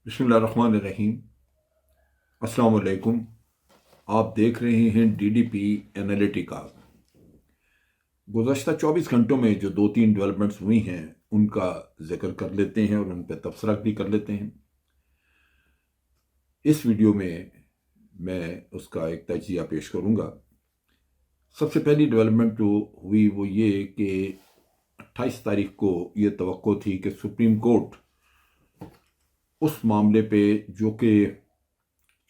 बिस्मिल्लाहिर्रहमानिर्रहीम। अस्सलाम वालेकुम। आप देख रहे हैं डीडीपी एनालिटिका। गुज़श्ता 24 घंटों में जो दो तीन डेवलपमेंट्स हुई हैं उनका जिक्र कर लेते हैं और उन पर तबसरा भी कर लेते हैं। इस वीडियो में मैं उसका एक तजिया पेश करूंगा। सबसे पहली डेवलपमेंट जो हुई वो ये कि 28 तारीख को ये तवक्को थी कि सुप्रीम कोर्ट उस मामले पे जो कि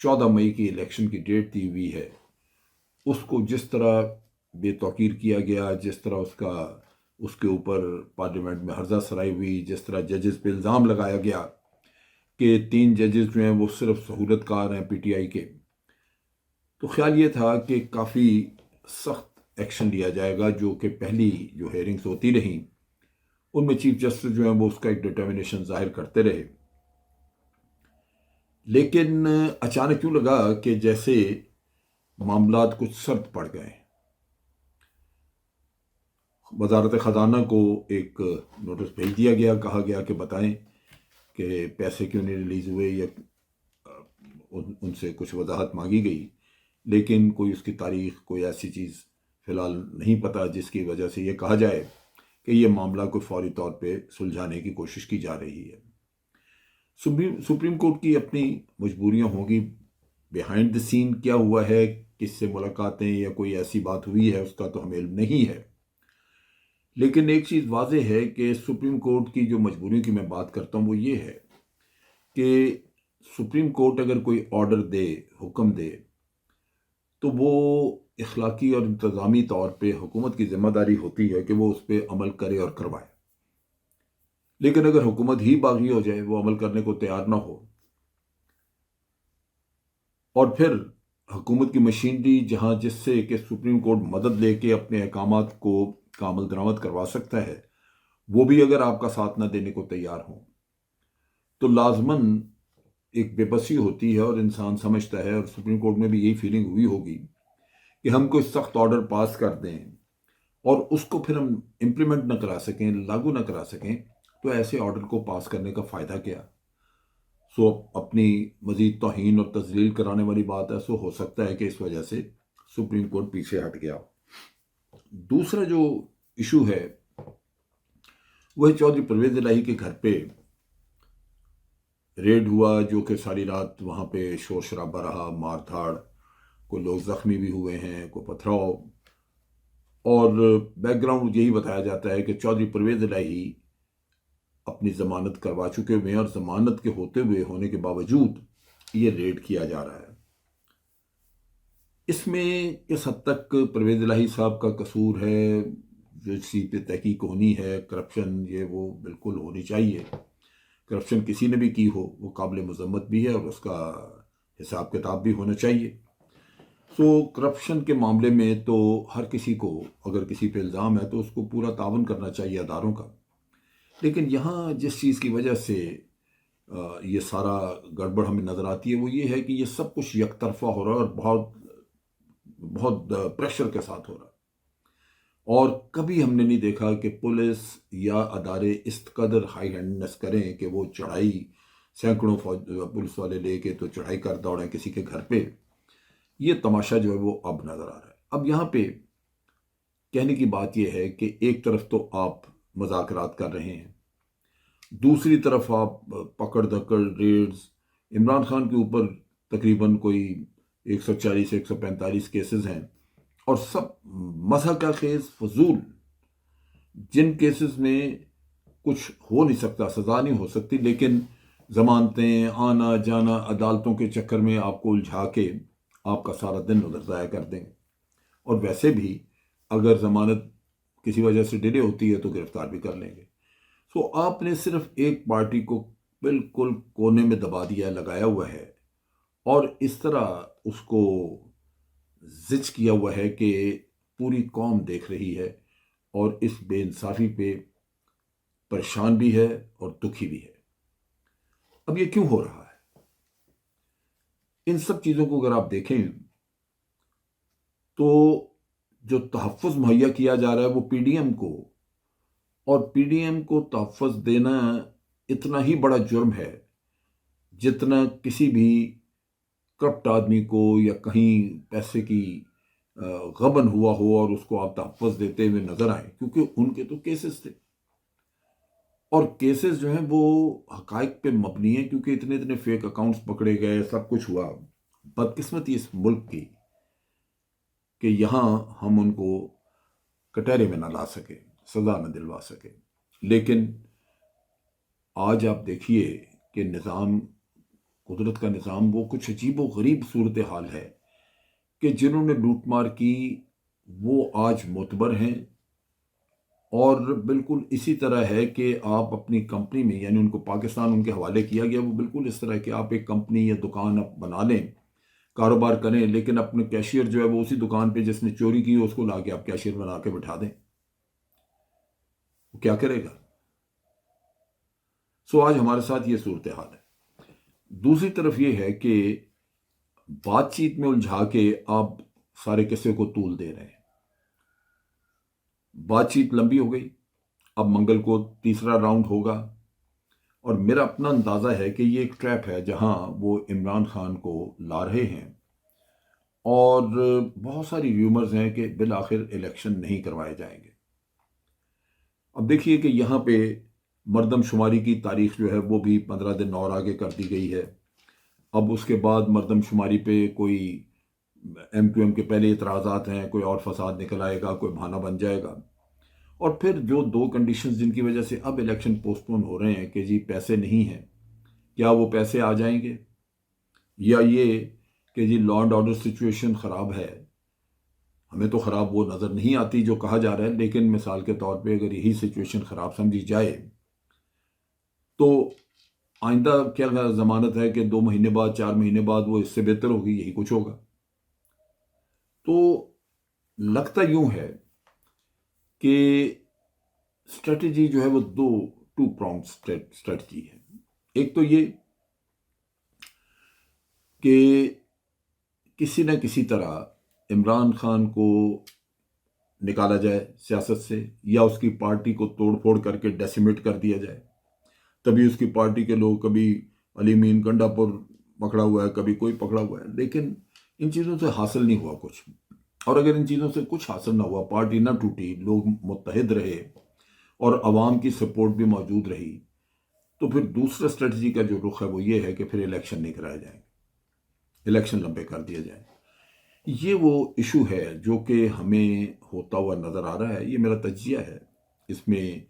14 मई की इलेक्शन की डेट दी हुई है उसको जिस तरह बेतौकीर किया गया, जिस तरह उसके ऊपर पार्लियामेंट में हर्जा सराई हुई, जिस तरह जजेस पे इल्ज़ाम लगाया गया कि 3 जजेस जो हैं वो सिर्फ सहूलतकार हैं पीटीआई के, तो ख्याल ये था कि काफ़ी सख्त एक्शन लिया जाएगा। जो कि पहली जो हेयरिंग्स होती रहीं उनमें चीफ जस्टिस जो हैं वो उसका एक डिटर्मिनेशन जाहिर करते रहे। लेकिन अचानक क्यों लगा कि जैसे मामलात कुछ सर्द पड़ गए। वजारत ख़जाना को एक नोटिस भेज दिया गया, कहा गया कि बताएं कि पैसे क्यों नहीं रिलीज़ हुए या उनसे कुछ वजाहत मांगी गई, लेकिन कोई उसकी तारीख, कोई ऐसी चीज़ फ़िलहाल नहीं पता जिसकी वजह से ये कहा जाए कि ये मामला को फौरी तौर पे सुलझाने की कोशिश की जा रही है। सुप्रीम कोर्ट की अपनी मजबूरियां होंगी। बिहाइंड द सीन क्या हुआ है, किससे मुलाकातें या कोई ऐसी बात हुई है, उसका तो हमें इल्म नहीं है। लेकिन एक चीज़ वाज़ेह है कि सुप्रीम कोर्ट की जो मजबूरियों की मैं बात करता हूँ वो ये है कि सुप्रीम कोर्ट अगर कोई ऑर्डर दे, हुक्म दे, तो वो इखलाकी और इंतज़ामी तौर पे हुकूमत की ज़िम्मेदारी होती है कि वो उस पर अमल करे और करवाए। लेकिन अगर हुकूमत ही बागी हो जाए, वो अमल करने को तैयार ना हो, और फिर हुकूमत की मशीनरी जहाँ जिससे कि सुप्रीम कोर्ट मदद लेके अपने अहकामात को कामल दरामद करवा सकता है, वो भी अगर आपका साथ ना देने को तैयार हो, तो लाजमन एक बेबसी होती है और इंसान समझता है, और सुप्रीम कोर्ट में भी यही फीलिंग हुई होगी कि हम कोई सख्त ऑर्डर पास कर दें और उसको फिर हम इम्प्लीमेंट ना करा सकें, लागू ना करा सकें, तो ऐसे ऑर्डर को पास करने का फ़ायदा क्या। सो अपनी मजीद तौहीन और तजलील कराने वाली बात है। सो हो सकता है कि इस वजह से सुप्रीम कोर्ट पीछे हट गया। दूसरा जो इशू है वह चौधरी परवेज इलाही के घर पे रेड हुआ, जो कि सारी रात वहाँ पे शोर शराबा रहा, मार धाड़, कोई लोग ज़ख्मी भी हुए हैं, कोई पथराव। और बैकग्राउंड यही बताया जाता है कि चौधरी परवेज इलाही अपनी ज़मानत करवा चुके हुए हैं और ज़मानत के होने के बावजूद ये रेड किया जा रहा है। इसमें किस हद तक परवेज इलाही साहब का कसूर है, जो इसी पे तहकीक होनी है, करप्शन ये वो बिल्कुल होनी चाहिए। करप्शन किसी ने भी की हो वो काबिल मजम्मत भी है और उसका हिसाब किताब भी होना चाहिए। सो करप्शन के मामले में तो हर किसी को, अगर किसी पे इल्ज़ाम है तो उसको पूरा तावन करना चाहिए अदारों का। लेकिन यहाँ जिस चीज़ की वजह से ये सारा गड़बड़ हमें नज़र आती है वो ये है कि ये सब कुछ यकतरफा हो रहा है और बहुत बहुत प्रेशर के साथ हो रहा है। और कभी हमने नहीं देखा कि पुलिस या अदारे इस कदर हाई हैंडनेस करें कि वो चढ़ाई, सैकड़ों पुलिस वाले लेके तो चढ़ाई कर दौड़ें किसी के घर पे। ये तमाशा जो है वो अब नज़र आ रहा है। अब यहाँ पे कहने की बात यह है कि एक तरफ तो आप मज़ाकरात कर रहे हैं, दूसरी तरफ आप पकड़ धकड़ रेड्स, इमरान खान के ऊपर तकरीबन कोई 140 145 केसेस हैं और सब मज़हब का खेज फजूल, जिन केसेस में कुछ हो नहीं सकता, सज़ा नहीं हो सकती, लेकिन ज़मानतें, आना जाना, अदालतों के चक्कर में आपको उलझा के आपका सारा दिन उधर ज़ाया कर देंगे। और वैसे भी अगर ज़मानत किसी वजह से डिले होती है तो गिरफ्तार भी कर लेंगे। सो आपने सिर्फ एक पार्टी को बिल्कुल कोने में दबा दिया, लगाया हुआ है, और इस तरह उसको जिच किया हुआ है कि पूरी कौम देख रही है और इस बेइंसाफ़ी पे परेशान भी है और दुखी भी है। अब ये क्यों हो रहा है? इन सब चीज़ों को अगर आप देखें तो जो तहफ़्फ़ुज़ मुहैया किया जा रहा है वो पीडीएम को, और पीडीएम को तहफ़्फ़ुज़ देना इतना ही बड़ा जुर्म है जितना किसी भी करप्ट आदमी को या कहीं पैसे की गबन हुआ हो और उसको आप तहफ़्फ़ुज़ देते हुए नज़र आए, क्योंकि उनके तो केसेस थे और केसेस जो हैं वो हक़ाइक़ पे मबनी हैं, क्योंकि इतने इतने फेक अकाउंट्स पकड़े गए, सब कुछ हुआ। बदकिस्मती इस मुल्क की कि यहाँ हम उनको कटहरे में ना ला सके, सज़ा न दिलवा सके। लेकिन आज आप देखिए कि निज़ाम, कुदरत का निज़ाम वो कुछ अजीब व गरीब सूरत हाल है कि जिन्होंने लूट मार की वो आज मोतबर हैं, और बिल्कुल इसी तरह है कि आप अपनी कंपनी में, यानी उनको पाकिस्तान उनके हवाले किया गया, वो बिल्कुल इस तरह कि आप एक कंपनी या दुकान आप बना लें, कारोबार करें, लेकिन अपने कैशियर जो है वो उसी दुकान पे जिसने चोरी की उसको ला के आप कैशियर बना के बिठा दें, वो क्या करेगा? सो आज हमारे साथ ये सूरत हाल है। दूसरी तरफ ये है कि बातचीत में उलझा के आप सारे किस्से को तूल दे रहे हैं। बातचीत लंबी हो गई, अब मंगल को तीसरा राउंड होगा, और मेरा अपना अंदाज़ा है कि ये एक ट्रैप है जहां वो इमरान खान को ला रहे हैं, और बहुत सारी र्यूमर्स हैं कि बिल आखिर इलेक्शन नहीं करवाए जाएंगे। अब देखिए कि यहाँ पे मरदमशुमारी की तारीख जो है वो भी 15 दिन और आगे कर दी गई है। अब उसके बाद मरदमशुमारी पे कोई MQM के पहले इतराज़ात हैं, कोई और फसाद निकल आएगा, कोई बहाना बन जाएगा, और फिर जो दो कंडीशंस जिनकी वजह से अब इलेक्शन पोस्टपोन हो रहे हैं कि जी पैसे नहीं हैं, क्या वो पैसे आ जाएंगे, या ये कि जी लॉ एंड ऑर्डर सिचुएशन ख़राब है। हमें तो ख़राब वो नज़र नहीं आती जो कहा जा रहा है, लेकिन मिसाल के तौर पे अगर यही सिचुएशन ख़राब समझी जाए तो आइंदा क्या ज़मानत है कि 2 महीने बाद, 4 महीने बाद वो इससे बेहतर होगी, यही कुछ होगा। तो लगता यूं है कि स्ट्रेटजी जो है वो टू प्रॉन्ग स्ट्रेटजी है। एक तो ये कि किसी न किसी तरह इमरान खान को निकाला जाए सियासत से, या उसकी पार्टी को तोड़ फोड़ करके डेसिमेट कर दिया जाए। तभी उसकी पार्टी के लोग, कभी अली मीन गंडापुर पकड़ा हुआ है, कभी कोई पकड़ा हुआ है, लेकिन इन चीज़ों से हासिल नहीं हुआ कुछ। और अगर इन चीज़ों से कुछ हासिल ना हुआ, पार्टी ना टूटी, लोग मुत्तहिद रहे और अवाम की सपोर्ट भी मौजूद रही, तो फिर दूसरा स्ट्रेटजी का जो रुख है वो ये है कि फिर इलेक्शन नहीं कराए जाएंगे, इलेक्शन लंबे कर दिए जाए। ये वो इशू है जो कि हमें होता हुआ नज़र आ रहा है। ये मेरा तज्जिया है, इसमें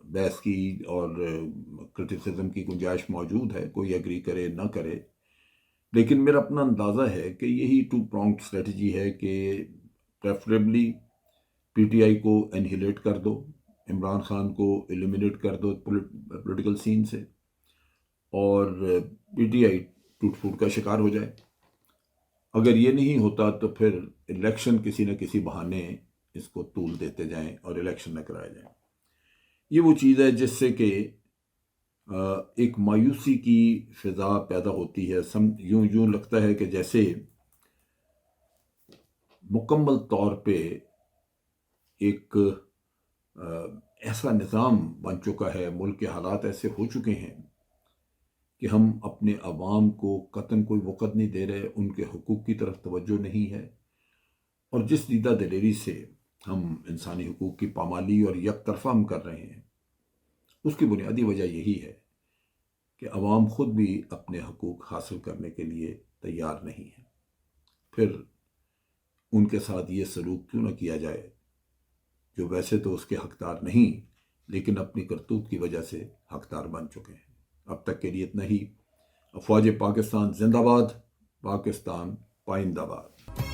बहस की और क्रिटिसिज्म की गुंजाइश मौजूद है, कोई एग्री करे ना करे, लेकिन मेरा अपना अंदाज़ा है कि यही टू प्रॉन्ग स्ट्रेटजी है कि प्रेफरेबली PTI को एनहिलेट कर दो, इमरान खान को एलिमिनेट कर दो पॉलिटिकल सीन से, और PTI टूट फूट का शिकार हो जाए। अगर ये नहीं होता तो फिर इलेक्शन किसी न किसी बहाने इसको तूल देते जाएं और इलेक्शन न कराए जाएं। ये वो चीज़ है जिससे कि एक मायूसी की फिजा पैदा होती है। यूं यूं लगता है कि जैसे मुकम्मल तौर पे एक ऐसा निज़ाम बन चुका है, मुल्क के हालात ऐसे हो चुके हैं कि हम अपने अवाम को कतन कोई वक़्त नहीं दे रहे, उनके हुकूक की तरफ तवज्जो नहीं है, और जिस दीदा दिलेरी से हम इंसानी हुकूक की पामाली और यकतरफा हम कर रहे हैं, उसकी बुनियादी वजह यही है कि अवाम ख़ुद भी अपने हुकूक हासिल करने के लिए तैयार नहीं है। फिर उनके साथ ये सलूक क्यों ना किया जाए जो वैसे तो उसके हकदार नहीं, लेकिन अपनी करतूत की वजह से हकदार बन चुके हैं। अब तक के लिए इतना ही। अफवाज पाकिस्तान जिंदाबाद, पाकिस्तान पाइंदाबाद।